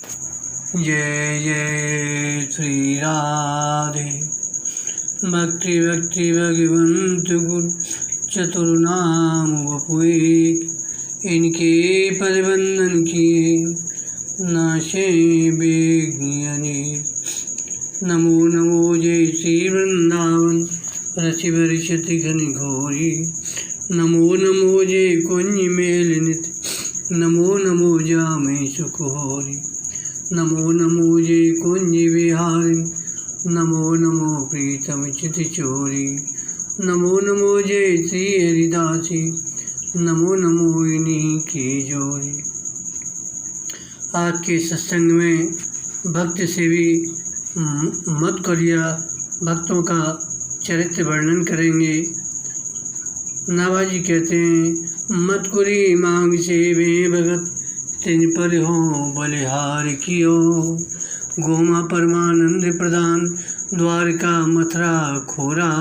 जय जय श्री राधे। भक्ति भक्ति भगवंत गुरु चतुर्नाम वपुएक, इनके परिबंधन किए नाशे बेज्ञानी। नमो नमो जय श्री वृंदावन रचि बरिशति घनि घोरी। नमो नमो जय कुंज मेल नित, नमो नमो जामे सुख होरी। नमो नमो जय कुंज विहारी, नमो नमो प्रीतम चित चोरी। नमो नमो जय श्री हरिदासी, नमो नमो इन्हीं की जोरी। आज के सत्संग में भक्त सेवी मध्कुरिया भक्तों का चरित्र वर्णन करेंगे। नाभाजी कहते हैं, मध्कुरी मांग सेवे भगत, तिन पर हो बलिहार कियो। गोमा परमानंद प्रदान, द्वारका मथुरा खोरा।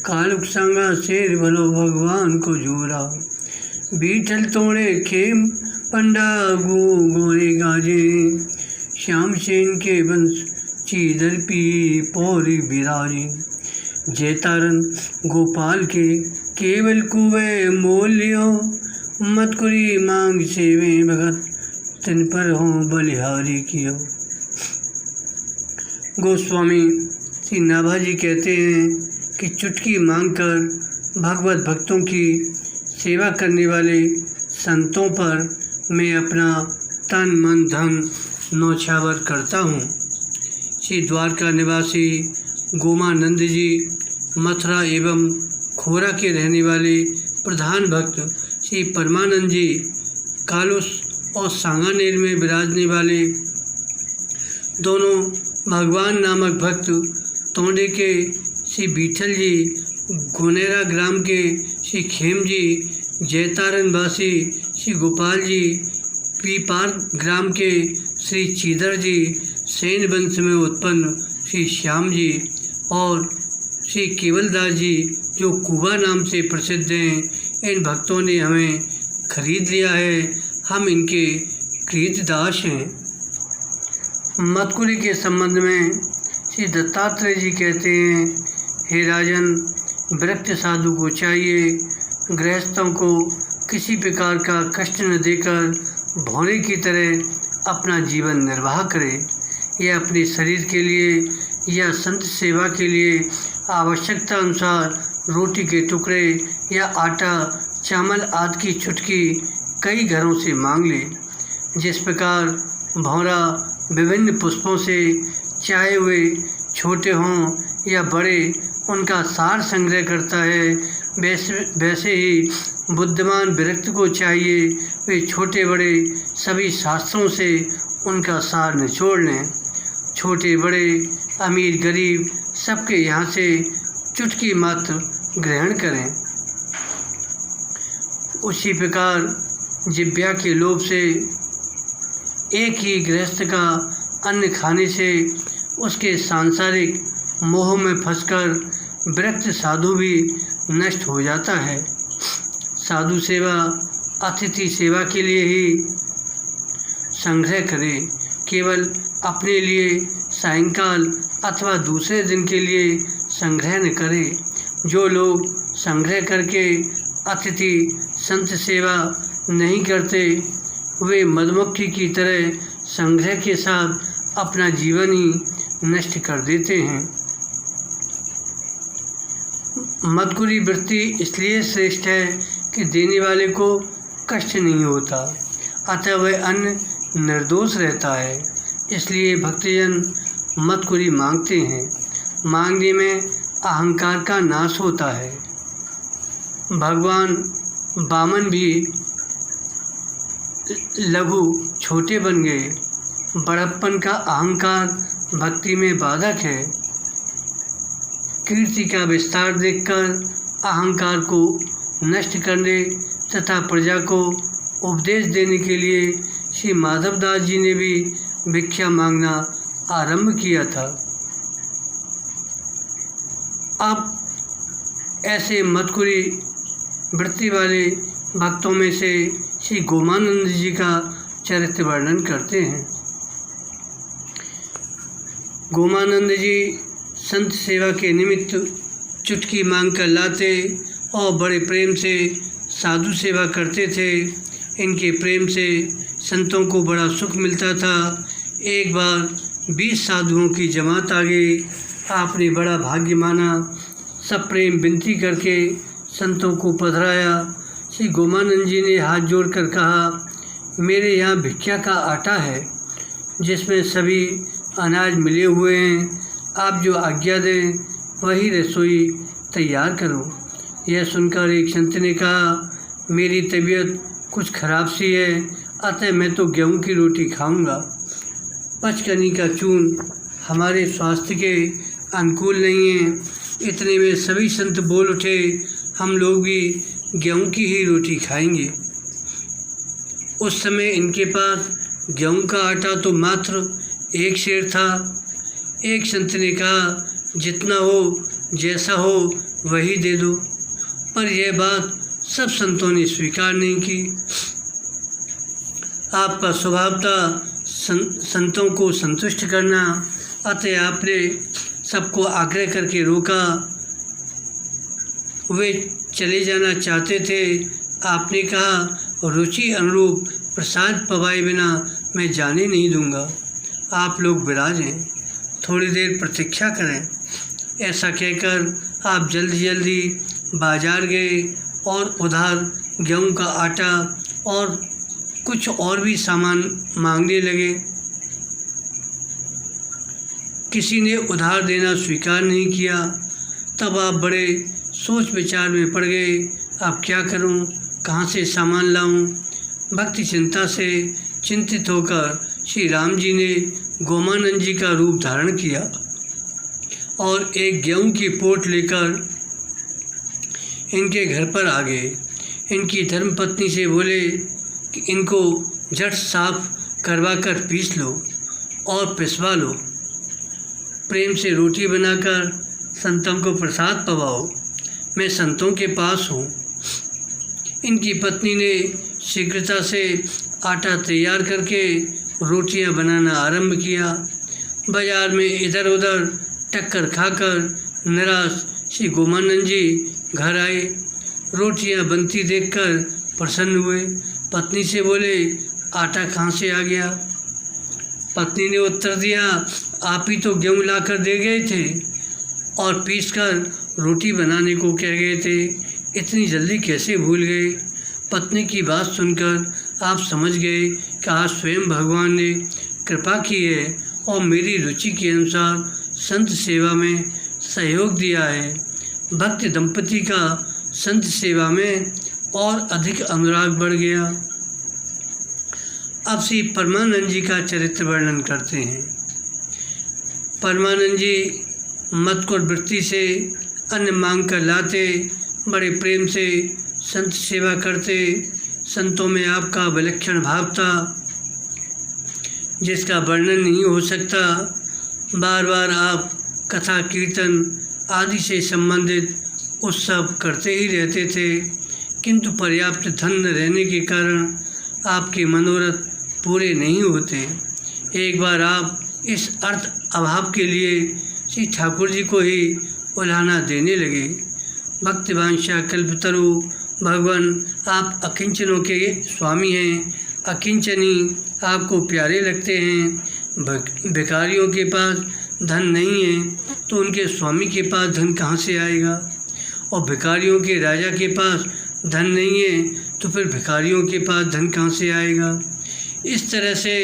कालुक संगा शेर भलो भगवान को जोरा। बीठल तोड़े खेम पंडा गोरे गाजे। श्याम सेन के वंश चीदर पी पौरी बिराजे। जयतारन गोपाल के केवल कुवे मोलियो। मध्कुरी मांग सेवे भगत, तिन पर हो बलिहारी कियो। गोस्वामी श्री नाभाजी कहते हैं कि चुटकी मांगकर भगवत भक्तों की सेवा करने वाले संतों पर मैं अपना तन मन धन न्यौछावर करता हूँ। श्री द्वारका निवासी गोमानंद जी, मथुरा एवं खोरा के रहने वाले प्रधान भक्त श्री परमानंद जी, कालुस और सांगानेर में विराजने वाले दोनों भगवान नामक भक्त तोंडे के श्री बीठल जी, गोनेरा ग्राम के श्री खेम जी, जयतारन वासी श्री गोपाल जी, पीपार ग्राम के श्री चीदर जी, सेन वंश में उत्पन्न श्री श्याम जी और श्री केवलदास जी जो कुबा नाम से प्रसिद्ध हैं, इन भक्तों ने हमें खरीद लिया है। हम इनके कृतदास हैं। मध्कुरी के संबंध में श्री दत्तात्रेय जी कहते हैं, हे राजन, विरक्त साधु को चाहिए गृहस्थों को किसी प्रकार का कष्ट न देकर भौरे की तरह अपना जीवन निर्वाह करे। यह अपने शरीर के लिए या संत सेवा के लिए आवश्यकता अनुसार रोटी के टुकड़े या आटा चावल आदि की चुटकी कई घरों से मांग ले। जिस प्रकार भौरा विभिन्न पुष्पों से चाहे वे छोटे हों या बड़े उनका सार संग्रह करता है, वैसे ही बुद्धिमान विरक्त को चाहिए वे छोटे बड़े सभी शास्त्रों से उनका सार निचोड़ लें। छोटे बड़े अमीर गरीब सबके यहाँ से चुटकी मात्र ग्रहण करें। उसी प्रकार जिब्या के लोभ से एक ही गृहस्थ का अन्न खाने से उसके सांसारिक मोह में फंसकर विरक्त साधु भी नष्ट हो जाता है। साधु सेवा अतिथि सेवा के लिए ही संग्रह करे, केवल अपने लिए सायंकाल अथवा दूसरे दिन के लिए संग्रह न करे। जो लोग संग्रह करके अतिथि संत सेवा नहीं करते, वे मधुमक्खी की तरह संग्रह के साथ अपना जीवन ही नष्ट कर देते हैं। मध्कुरी वृत्ति इसलिए श्रेष्ठ है कि देने वाले को कष्ट नहीं होता, अतः वह अन्न निर्दोष रहता है। इसलिए भक्तजन मध्कुरी मांगते हैं। मांगने में अहंकार का नाश होता है। भगवान वामन भी लघु छोटे बन गए। बड़प्पन का अहंकार भक्ति में बाधक है। कीर्ति का विस्तार देखकर अहंकार को नष्ट करने तथा प्रजा को उपदेश देने के लिए श्री माधवदास जी ने भी भिक्षा मांगना आरंभ किया था। अब ऐसे मध्कुरी वृत्ति वाले भक्तों में से श्री गोमानंद जी का चरित्र वर्णन करते हैं। गोमानंद जी संत सेवा के निमित्त चुटकी मांग कर लाते और बड़े प्रेम से साधु सेवा करते थे। इनके प्रेम से संतों को बड़ा सुख मिलता था। एक बार 20 साधुओं की जमात आ गई। आपने बड़ा भाग्य माना, सब प्रेम विनती करके संतों को पधराया। श्री गोमानंद जी ने हाथ जोड़कर कहा, मेरे यहाँ भिक्षा का आटा है जिसमें सभी अनाज मिले हुए हैं। आप जो आज्ञा दें वही रसोई तैयार करो। यह सुनकर एक संत ने कहा, मेरी तबीयत कुछ खराब सी है, अतः मैं तो गेहूं की रोटी खाऊंगा। पचकनी का चून हमारे स्वास्थ्य के अनुकूल नहीं है। इतने में सभी संत बोल उठे, हम लोग भी गेहूं की ही रोटी खाएंगे। उस समय इनके पास गेहूं का आटा तो मात्र 1 सेर था। एक संत ने कहा, जितना हो जैसा हो वही दे दो, पर यह बात सब संतों ने स्वीकार नहीं की। आपका स्वभाव था संतों को संतुष्ट करना, अतः आपने सबको आग्रह करके रोका। वे चले जाना चाहते थे। आपने कहा, रुचि अनुरूप प्रसाद पवाए बिना मैं जाने नहीं दूंगा। आप लोग विराजें, थोड़ी देर प्रतीक्षा करें। ऐसा कहकर आप जल्दी जल्दी बाजार गए और उधार गेहूं का आटा और कुछ और भी सामान मांगने लगे। किसी ने उधार देना स्वीकार नहीं किया। तब आप बड़े सोच विचार में पड़ गए, अब क्या करूं, कहां से सामान लाऊं। भक्ति चिंता से चिंतित होकर श्री राम जी ने गोमानंद जी का रूप धारण किया और एक गेहूं की पोट लेकर इनके घर पर आ गए। इनकी धर्मपत्नी से बोले कि इनको झट साफ करवा कर पीस लो और पिसवा लो। प्रेम से रोटी बनाकर संतों को प्रसाद पवाओ, मैं संतों के पास हूँ। इनकी पत्नी ने शीघ्रता से आटा तैयार करके रोटियां बनाना आरंभ किया। बाजार में इधर उधर टक्कर खाकर निराश श्री गोमानंद जी घर आए। रोटियां बनती देखकर प्रसन्न हुए। पत्नी से बोले, आटा कहाँ से आ गया? पत्नी ने उत्तर दिया, आप ही तो गेहूँ लाकर दे गए थे और पीसकर रोटी बनाने को कह गए थे, इतनी जल्दी कैसे भूल गए? पत्नी की बात सुनकर आप समझ गए कि आज स्वयं भगवान ने कृपा की है और मेरी रुचि के अनुसार संत सेवा में सहयोग दिया है। भक्त दंपति का संत सेवा में और अधिक अनुराग बढ़ गया। अब श्री परमानंद जी का चरित्र वर्णन करते हैं। परमानंद जी मत्कुर वृत्ति से अन्न मांग कर लाते, बड़े प्रेम से संत सेवा करते। संतों में आपका विलक्षण भाव था जिसका वर्णन नहीं हो सकता। बार बार आप कथा कीर्तन आदि से संबंधित उत्सव करते ही रहते थे, किंतु पर्याप्त धन न रहने के कारण आपके मनोरथ पूरे नहीं होते। एक बार आप इस अर्थ अभाव के लिए श्री ठाकुर जी को ही उलाहना देने लगे। भक्तिवांशा कल्पतरु भगवान, आप अकिंचनों के स्वामी हैं, अकिंचनी आपको प्यारे लगते हैं। भिखारियों के पास धन नहीं है तो उनके स्वामी के पास धन कहाँ से आएगा? और भिखारियों के राजा के पास धन नहीं है तो फिर भिखारियों के पास धन कहाँ से आएगा? इस तरह से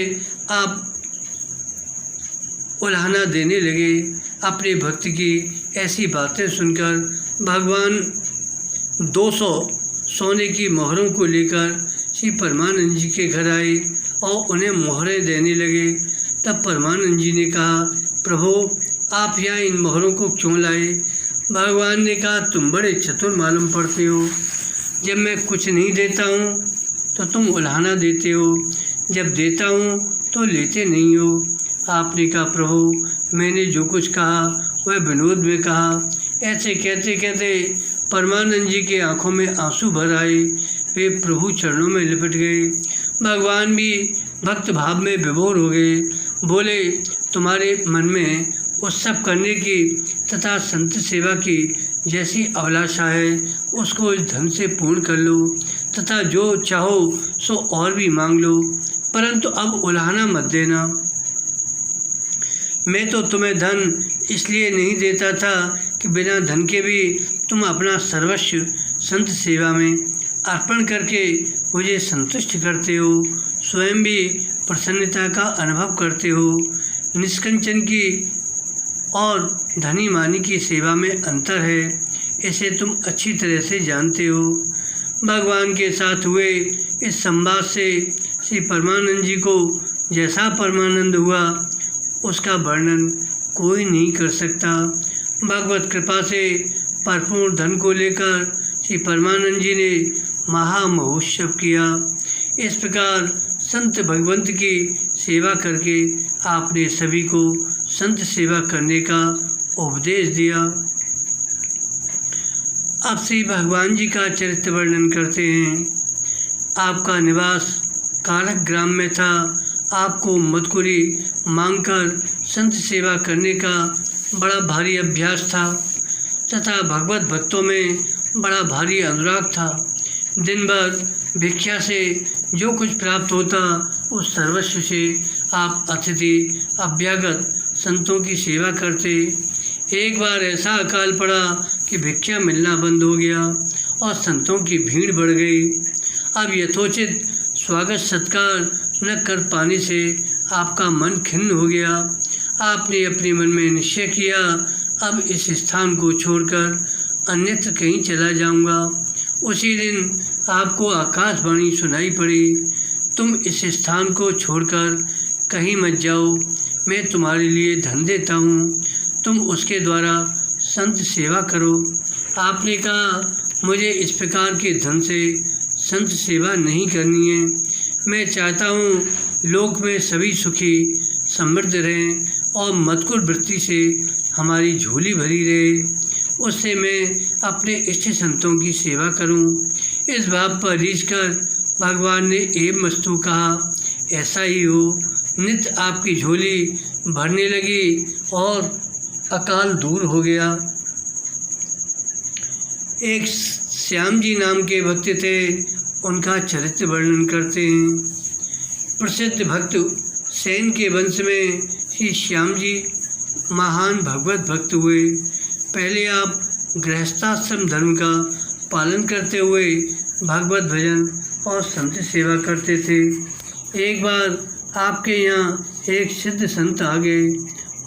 आप उलाहना देने लगे। अपने भक्त की ऐसी बातें सुनकर भगवान 200 सोने की मोहरों को लेकर श्री परमानंद जी के घर आए और उन्हें मोहरें देने लगे। तब परमानंद जी ने कहा, प्रभु आप यहाँ इन मोहरों को क्यों लाए? भगवान ने कहा, तुम बड़े चतुर मालूम पड़ते हो। जब मैं कुछ नहीं देता हूँ तो तुम उलाहना देते हो, जब देता हूँ तो लेते नहीं हो। आपने कहा, प्रभु मैंने जो कुछ कहा वह विनोद में कहा। ऐसे कहते कहते परमानंद जी के आंखों में आंसू भर आए। वे प्रभु चरणों में लिपट गए। भगवान भी भक्त भाव में विभोर हो गए। बोले, तुम्हारे मन में उत्सव करने की तथा संत सेवा की जैसी अभिलाषा है उसको इस धन से पूर्ण कर लो तथा जो चाहो सो और भी मांग लो, परंतु अब उलाहना मत देना। मैं तो तुम्हें धन इसलिए नहीं देता था कि बिना धन के भी तुम अपना सर्वस्व संत सेवा में अर्पण करके मुझे संतुष्ट करते हो, स्वयं भी प्रसन्नता का अनुभव करते हो। निष्कंचन की और धनी मानी की सेवा में अंतर है, इसे तुम अच्छी तरह से जानते हो। भगवान के साथ हुए इस संवाद से श्री परमानंद जी को जैसा परमानंद हुआ उसका वर्णन कोई नहीं कर सकता। भगवत कृपा से भरपूर धन को लेकर श्री परमानंद जी ने महामहोत्सव किया। इस प्रकार संत भगवंत की सेवा करके आपने सभी को संत सेवा करने का उपदेश दिया। अब श्री भगवान जी का चरित्र वर्णन करते हैं। आपका निवास कालक ग्राम में था। आपको मदकुरी मांगकर संत सेवा करने का बड़ा भारी अभ्यास था तथा भगवत भक्तों में बड़ा भारी अनुराग था। दिन भर भिक्षा से जो कुछ प्राप्त होता उस सर्वस्व से आप अतिथि अभ्यागत संतों की सेवा करते। एक बार ऐसा अकाल पड़ा कि भिक्षा मिलना बंद हो गया और संतों की भीड़ बढ़ गई। अब यथोचित स्वागत सत्कार न कर पाने से आपका मन खिन्न हो गया। आपने अपने मन में निश्चय किया, अब इस स्थान को छोड़कर अन्यत्र कहीं चला जाऊंगा। उसी दिन आपको आकाशवाणी सुनाई पड़ी, तुम इस स्थान को छोड़कर कहीं मत जाओ, मैं तुम्हारे लिए धन देता हूँ, तुम उसके द्वारा संत सेवा करो। आपने कहा, मुझे इस प्रकार के धन से संत सेवा नहीं करनी है। मैं चाहता हूँ लोक में सभी सुखी समृद्ध रहें और मदकुर वृत्ति से हमारी झोली भरी रहे, उससे मैं अपने इष्ट संतों की सेवा करूं। इस भाव पर रीझकर भगवान ने एवं मस्तु कहा, ऐसा ही हो। नित्य आपकी झोली भरने लगी और अकाल दूर हो गया। एक श्याम जी नाम के भक्त थे, उनका चरित्र वर्णन करते हैं। प्रसिद्ध भक्त सेन के वंश में श्री श्याम जी महान भगवत भक्त हुए। पहले आप गृहस्थाश्रम धर्म का पालन करते हुए भागवत भजन और संत सेवा करते थे। एक बार आपके यहाँ एक सिद्ध संत आ गए।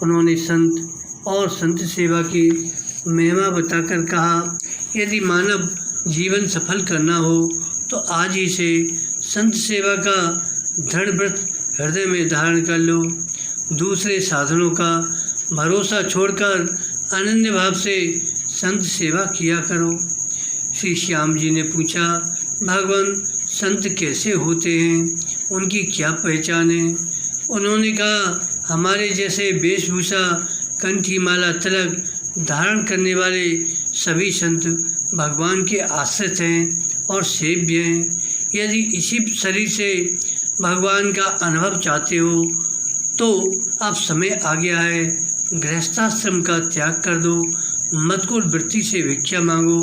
उन्होंने संत और संत सेवा की महिमा बताकर कहा, यदि मानव जीवन सफल करना हो तो आज ही से संत सेवा का दृढ़ व्रत हृदय में धारण कर लो। दूसरे साधनों का भरोसा छोड़कर अनन्य भाव से संत सेवा किया करो। श्री श्याम जी ने पूछा, भगवान संत कैसे होते हैं, उनकी क्या पहचान है? उन्होंने कहा, हमारे जैसे वेशभूषा कंठी माला तिलक धारण करने वाले सभी संत भगवान के आश्रित हैं और सेव्य हैं। यदि इसी शरीर से भगवान का अनुभव चाहते हो तो अब समय आ गया है, गृहस्थाश्रम का त्याग कर दो, मदकुर वृत्ति से भिक्षा मांगो,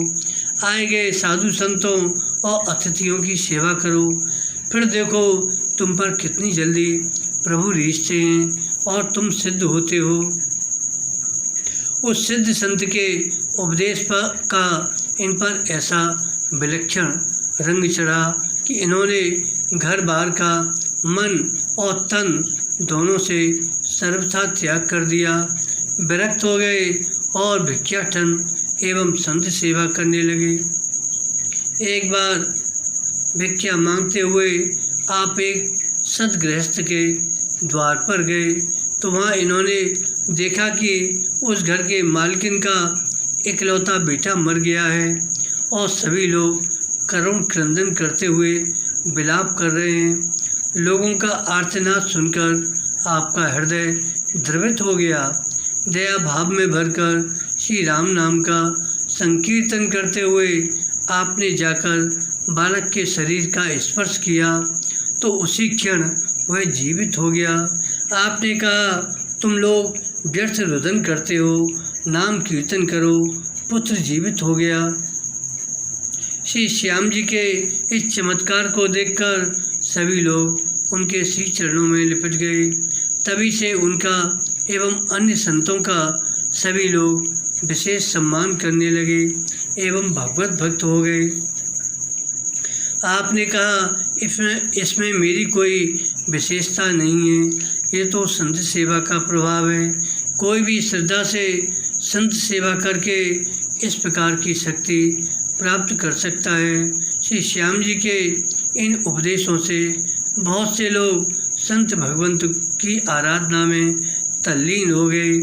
आए गए साधु संतों और अतिथियों की सेवा करो, फिर देखो तुम पर कितनी जल्दी प्रभु रीझते हैं और तुम सिद्ध होते हो। उस सिद्ध संत के उपदेश का इन पर ऐसा विलक्षण रंग चढ़ा कि इन्होंने घर बार का मन और तन दोनों से सर्वथा त्याग कर दिया, विरक्त हो गए और भिक्षाटन एवं संत सेवा करने लगे। एक बार भिक्षा मांगते हुए आप एक सद्गृहस्थ के द्वार पर गए तो वहाँ इन्होंने देखा कि उस घर के मालकिन का इकलौता बेटा मर गया है और सभी लोग करुण क्रंदन करते हुए विलाप कर रहे हैं। लोगों का आर्तनाद सुनकर आपका हृदय द्रवित हो गया। दया भाव में भरकर श्री राम नाम का संकीर्तन करते हुए आपने जाकर बालक के शरीर का स्पर्श किया तो उसी क्षण वह जीवित हो गया। आपने कहा, तुम लोग व्यर्थ रुदन करते हो, नाम कीर्तन करो, पुत्र जीवित हो गया। श्री श्याम जी के इस चमत्कार को देखकर सभी लोग उनके श्री चरणों में लिपट गए। तभी से उनका एवं अन्य संतों का सभी लोग विशेष सम्मान करने लगे एवं भगवत भक्त हो गए। आपने कहा, इसमें मेरी कोई विशेषता नहीं है, ये तो संत सेवा का प्रभाव है। कोई भी श्रद्धा से संत सेवा करके इस प्रकार की शक्ति प्राप्त कर सकता है। श्री श्याम जी के इन उपदेशों से बहुत से लोग संत भगवंत की आराधना में तल्लीन हो गए।